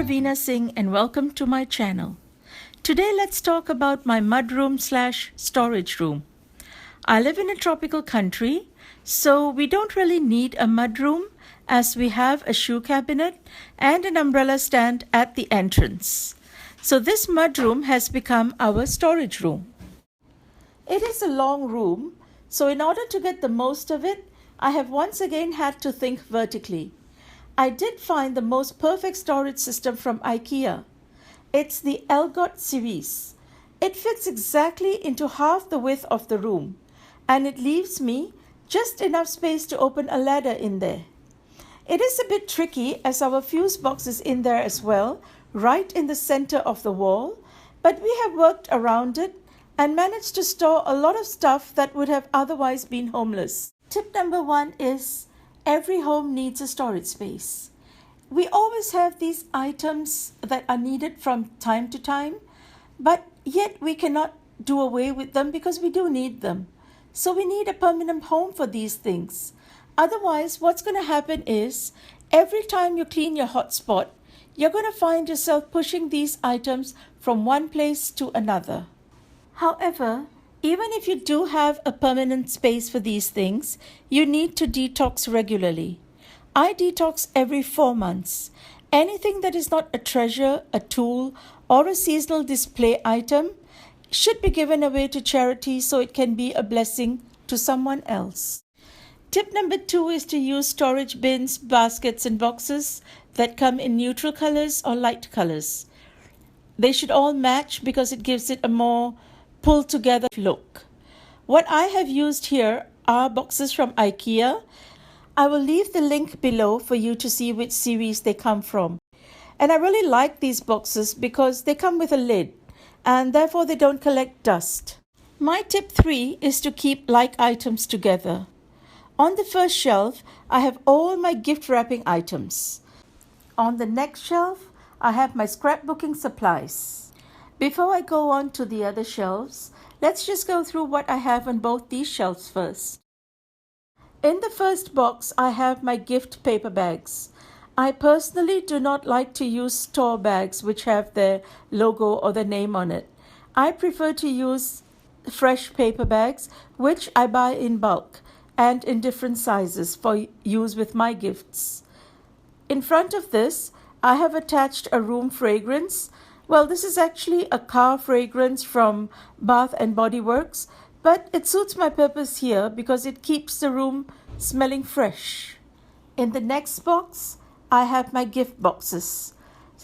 Raveena Singh and welcome to my channel. Today let's talk about my mudroom/storage room. I live in a tropical country, so we don't really need a mudroom as we have a shoe cabinet and an umbrella stand at the entrance. So this mudroom has become our storage room. It is a long room, so in order to get the most of it, I have once again had to think vertically. I did find the most perfect storage system from IKEA. It's the Elgot series. It fits exactly into half the width of the room, and it leaves me just enough space to open a ladder in there. It is a bit tricky as our fuse box is in there as well, right in the center of the wall, but we have worked around it and managed to store a lot of stuff that would have otherwise been homeless. Tip number 1 is every home needs a storage space. We always have these items that are needed from time to time, but yet we cannot do away with them because we do need them. So we need a permanent home for these things. Otherwise, what's going to happen is every time you clean your hotspot, you're going to find yourself pushing these items from one place to another. However, even if you do have a permanent space for these things, you need to detox regularly. I detox every 4 months. Anything that is not a treasure, a tool, or a seasonal display item should be given away to charity so it can be a blessing to someone else. Tip number 2 is to use storage bins, baskets, and boxes that come in neutral colors or light colors. They should all match because it gives it a more pulled together look. What I have used here are boxes from IKEA. I will leave the link below for you to see which series they come from. And I really like these boxes because they come with a lid and therefore they don't collect dust. My tip 3 is to keep like items together. On the first shelf, I have all my gift wrapping items. On the next shelf, I have my scrapbooking supplies. Before I go on to the other shelves, let's just go through what I have on both these shelves first. In the first box, I have my gift paper bags. I personally do not like to use store bags which have their logo or their name on it. I prefer to use fresh paper bags which I buy in bulk and in different sizes for use with my gifts. In front of this, I have attached a room fragrance. Well, this is actually a car fragrance from Bath and Body Works, but it suits my purpose here because it keeps the room smelling fresh. In the next box, I have my gift boxes.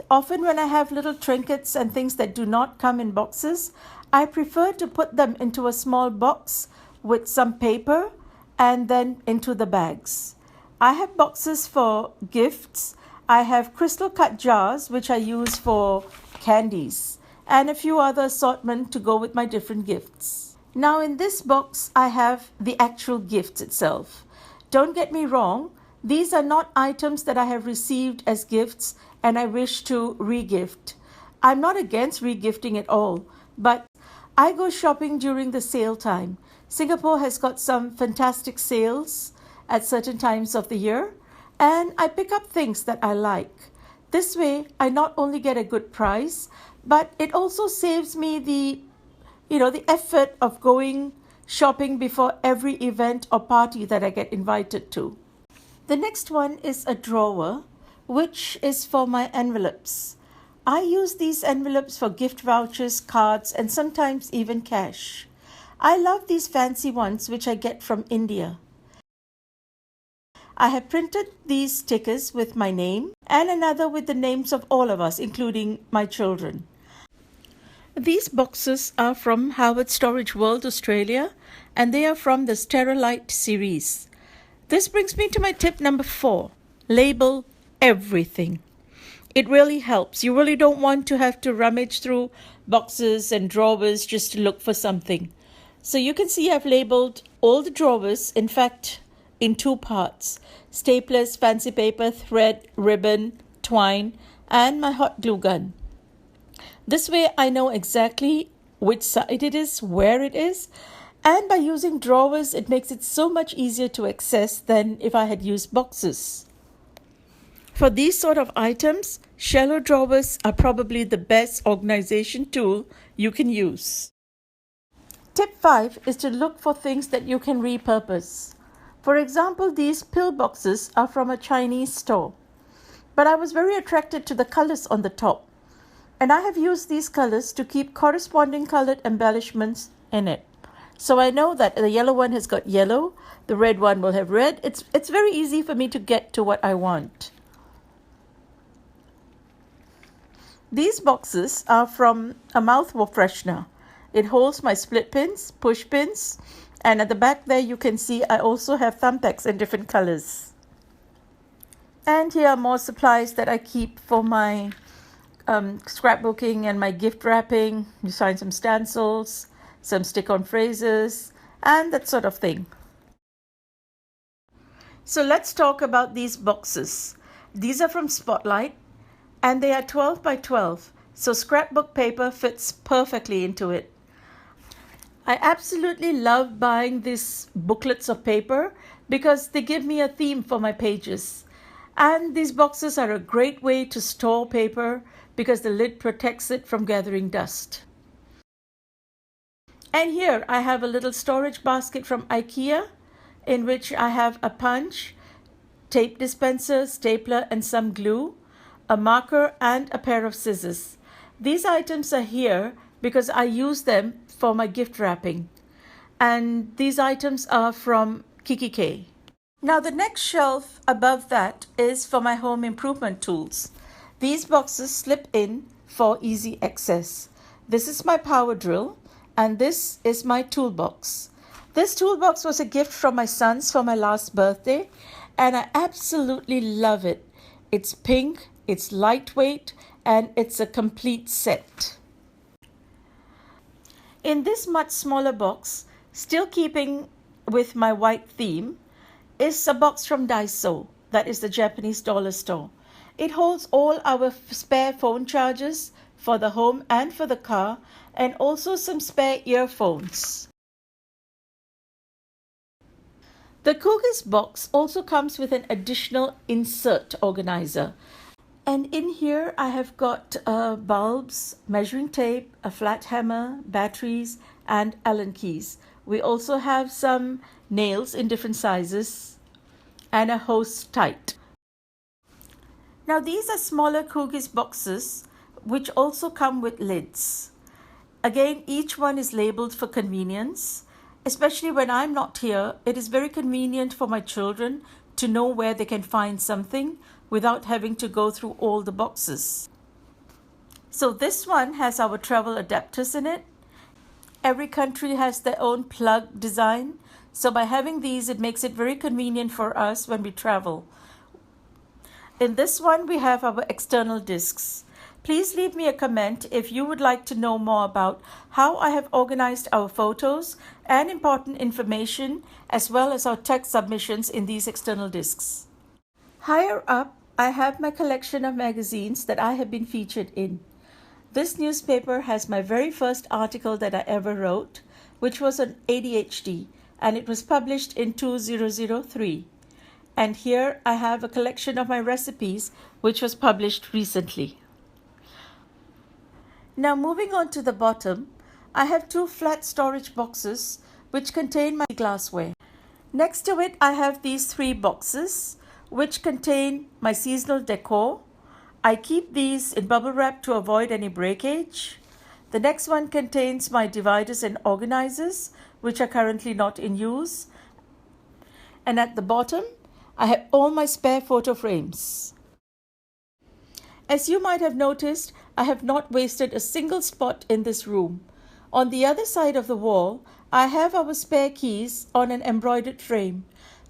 Often when I have little trinkets and things that do not come in boxes, I prefer to put them into a small box with some paper and then into the bags. I have boxes for gifts. I have crystal cut jars which I use for candies and a few other assortment to go with my different gifts. Now in this box I have the actual gifts itself. Don't get me wrong, these are not items that I have received as gifts and I wish to re-gift. I'm not against re-gifting at all, but I go shopping during the sale time. Singapore has got some fantastic sales at certain times of the year and I pick up things that I like. This way, I not only get a good price, but it also saves me the effort of going shopping before every event or party that I get invited to. The next one is a drawer, which is for my envelopes. I use these envelopes for gift vouchers, cards, and sometimes even cash. I love these fancy ones which I get from India. I have printed these stickers with my name and another with the names of all of us, including my children. These boxes are from Howard Storage World, Australia, and they are from the Sterilite series. This brings me to my tip number 4. Label everything. It really helps. You really don't want to have to rummage through boxes and drawers just to look for something. So you can see I've labeled all the drawers, in fact, in 2 parts: staplers, fancy paper, thread, ribbon, twine, and my hot glue gun. This way I know exactly which side it is, where it is, and by using drawers it makes it so much easier to access than if I had used boxes. For these sort of items, shallow drawers are probably the best organization tool you can use. Tip 5 is to look for things that you can repurpose. For example, these pill boxes are from a Chinese store, but I was very attracted to the colors on the top, and I have used these colors to keep corresponding colored embellishments in it. So I know that the yellow one has got yellow, the red one will have red. It's very easy for me to get to what I want. These boxes are from a mouthwash freshener. It holds my split pins, push pins, and at the back there you can see I also have thumbtacks in different colors. And here are more supplies that I keep for my scrapbooking and my gift wrapping. You find some stencils, some stick-on phrases, and that sort of thing. So let's talk about these boxes. These are from Spotlight, and they are 12 by 12, so scrapbook paper fits perfectly into it. I absolutely love buying these booklets of paper because they give me a theme for my pages. And these boxes are a great way to store paper because the lid protects it from gathering dust. And here I have a little storage basket from IKEA in which I have a punch, tape dispenser, stapler, and some glue, a marker, and a pair of scissors. These items are here because I use them for my gift wrapping. And these items are from Kiki K. Now the next shelf above that is for my home improvement tools. These boxes slip in for easy access. This is my power drill, and this is my toolbox. This toolbox was a gift from my sons for my last birthday, and I absolutely love it. It's pink, it's lightweight, and it's a complete set. In this much smaller box, still keeping with my white theme, is a box from Daiso, that is the Japanese dollar store. It holds all our spare phone chargers for the home and for the car, and also some spare earphones. The Cougars box also comes with an additional insert organizer. And in here I have got bulbs, measuring tape, a flat hammer, batteries, and Allen keys. We also have some nails in different sizes and a hose tight. Now these are smaller Cougars boxes which also come with lids. Again, each one is labeled for convenience. Especially when I'm not here, it is very convenient for my children to know where they can find something without having to go through all the boxes. So this one has our travel adapters in it. Every country has their own plug design. So by having these, it makes it very convenient for us when we travel. In this one, we have our external discs. Please leave me a comment if you would like to know more about how I have organized our photos and important information, as well as our text submissions in these external discs. Higher up, I have my collection of magazines that I have been featured in. This newspaper has my very first article that I ever wrote, which was on ADHD, and it was published in 2003. And here I have a collection of my recipes, which was published recently. Now moving on to the bottom, I have two flat storage boxes which contain my glassware. Next to it, I have these three boxes which contain my seasonal decor. I keep these in bubble wrap to avoid any breakage. The next one contains my dividers and organizers, which are currently not in use. And at the bottom, I have all my spare photo frames. As you might have noticed, I have not wasted a single spot in this room. On the other side of the wall, I have our spare keys on an embroidered frame.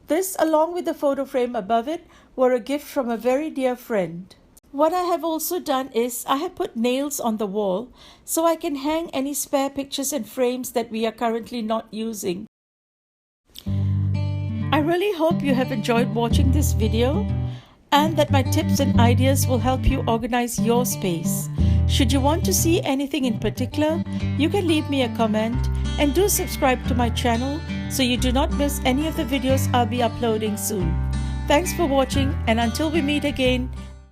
This, along with the photo frame above it, were a gift from a very dear friend. What I have also done is I have put nails on the wall so I can hang any spare pictures and frames that we are currently not using. I really hope you have enjoyed watching this video and that my tips and ideas will help you organize your space. Should you want to see anything in particular, you can leave me a comment and do subscribe to my channel so you do not miss any of the videos I'll be uploading soon. Thanks for watching, and until we meet again,